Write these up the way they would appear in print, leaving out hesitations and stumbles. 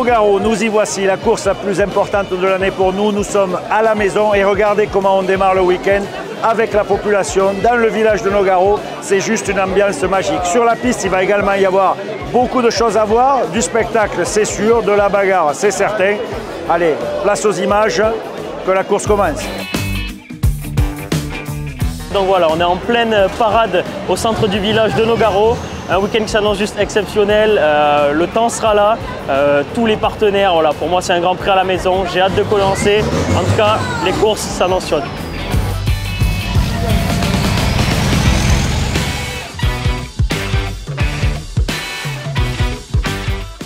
Nogaro, nous y voici, la course la plus importante de l'année pour nous. Nous sommes à la maison et regardez comment on démarre le week-end avec la population dans le village de Nogaro. C'est juste une ambiance magique. Sur la piste, il va également y avoir beaucoup de choses à voir. Du spectacle, c'est sûr. De la bagarre, c'est certain. Allez, place aux images, que la course commence. Donc voilà, on est en pleine parade au centre du village de Nogaro. Un week-end qui s'annonce juste exceptionnel. Le temps sera là. Tous les partenaires, voilà, pour moi c'est un grand prix à la maison. J'ai hâte de commencer. En tout cas, les courses s'annoncent chaudes.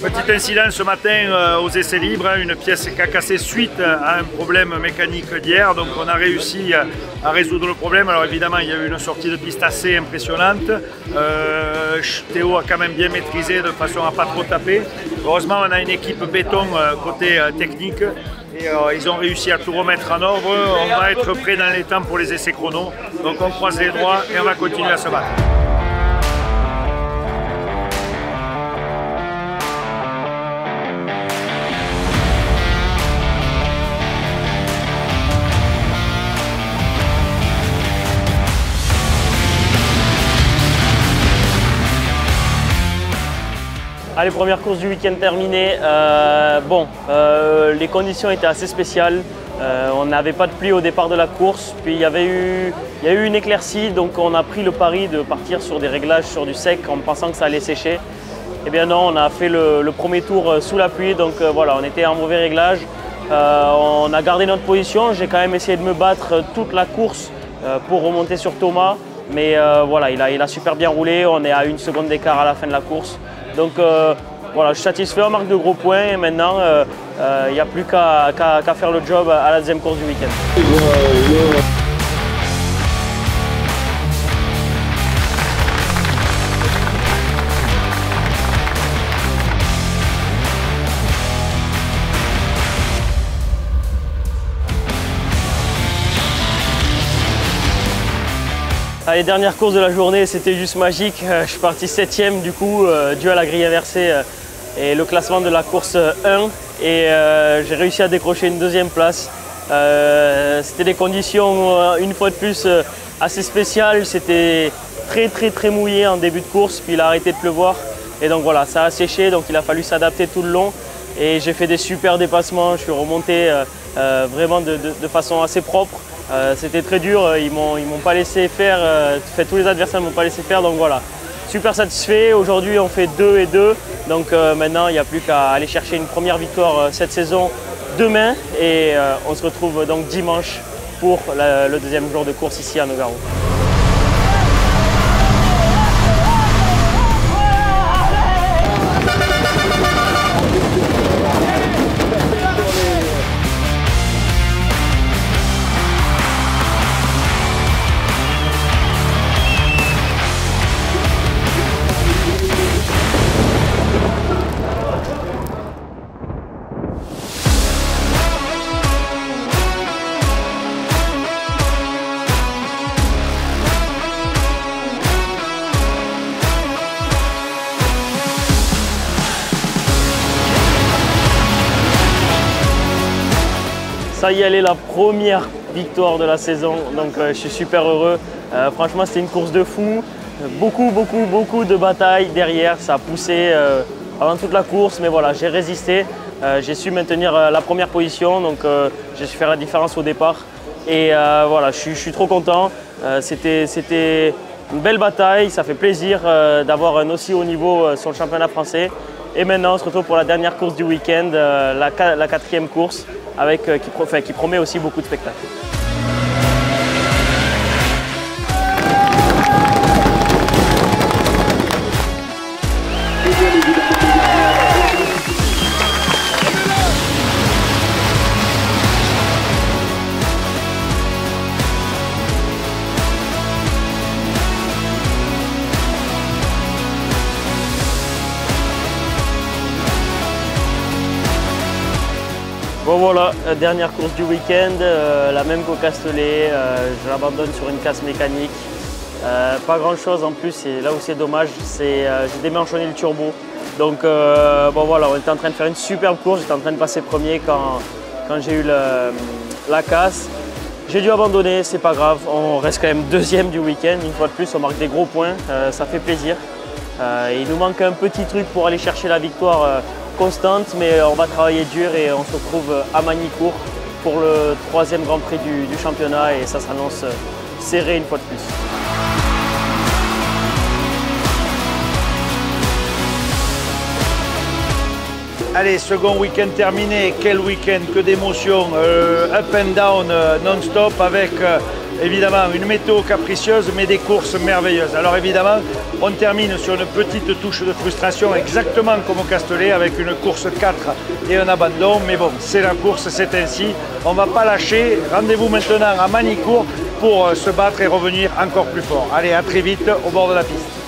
Petit incident ce matin aux essais libres, une pièce qui a cassé suite à un problème mécanique d'hier. Donc on a réussi à résoudre le problème. Alors évidemment il y a eu une sortie de piste assez impressionnante. Théo a quand même bien maîtrisé de façon à ne pas trop taper. Heureusement on a une équipe béton côté technique et ils ont réussi à tout remettre en ordre. On va être prêt dans les temps pour les essais chrono. Donc on croise les doigts et on va continuer à se battre. Allez, première course du week-end terminée. Les conditions étaient assez spéciales. On n'avait pas de pluie au départ de la course. Puis il y a eu une éclaircie, donc on a pris le pari de partir sur des réglages sur du sec en pensant que ça allait sécher. Eh bien non, on a fait le premier tour sous la pluie, donc voilà, on était en mauvais réglage. On a gardé notre position. J'ai quand même essayé de me battre toute la course pour remonter sur Thomas. Mais voilà, il a super bien roulé. On est à 1 seconde d'écart à la fin de la course. Donc voilà, je suis satisfait, on marque de gros points et maintenant il n'y a plus qu'à faire le job à la deuxième course du week-end. Les dernières courses de la journée, c'était juste magique. Je suis parti 7e du coup, dû à la grille inversée et le classement de la course 1. Et j'ai réussi à décrocher une 2e place. C'était des conditions, une fois de plus, assez spéciales. C'était très mouillé en début de course, puis il a arrêté de pleuvoir. Et donc voilà, ça a séché, donc il a fallu s'adapter tout le long. Et j'ai fait des super dépassements, je suis remonté vraiment de façon assez propre. C'était très dur, ils m'ont pas laissé faire, tous les adversaires ne m'ont pas laissé faire, donc voilà. Super satisfait, aujourd'hui on fait 2 et 2, donc maintenant il n'y a plus qu'à aller chercher une première victoire cette saison demain et on se retrouve donc dimanche pour le deuxième jour de course ici à Nogaro. Ça y est, elle est la première victoire de la saison, donc je suis super heureux. Franchement, c'était une course de fou. Beaucoup de batailles derrière, ça a poussé pendant toute la course, mais voilà, j'ai résisté. J'ai su maintenir la première position, donc j'ai su faire la différence au départ. Et voilà, je suis trop content. C'était une belle bataille, ça fait plaisir d'avoir un aussi haut niveau sur le championnat français. Et maintenant, on se retrouve pour la dernière course du week-end, la 4e course, qui promet aussi beaucoup de spectacles. Bon voilà, dernière course du week-end, la même qu'au Castellet, je l'abandonne sur une casse mécanique. Pas grand chose en plus, et là où c'est dommage, c'est j'ai démanchonné le turbo. Donc bon voilà, on était en train de faire une superbe course, j'étais en train de passer premier quand j'ai eu la casse. J'ai dû abandonner, c'est pas grave, on reste quand même deuxième du week-end, une fois de plus, on marque des gros points, ça fait plaisir. Il nous manque un petit truc pour aller chercher la victoire constante, mais on va travailler dur et on se retrouve à Magny-Cours pour le 3e Grand Prix du championnat et ça s'annonce serré une fois de plus. Allez, second week-end terminé, quel week-end, que d'émotions, up and down non-stop avec évidemment une météo capricieuse mais des courses merveilleuses. Alors évidemment, on termine sur une petite touche de frustration exactement comme au Castellet avec une course 4 et un abandon. Mais bon, c'est la course, c'est ainsi. On ne va pas lâcher. Rendez-vous maintenant à Magny-Cours pour se battre et revenir encore plus fort. Allez, à très vite au bord de la piste.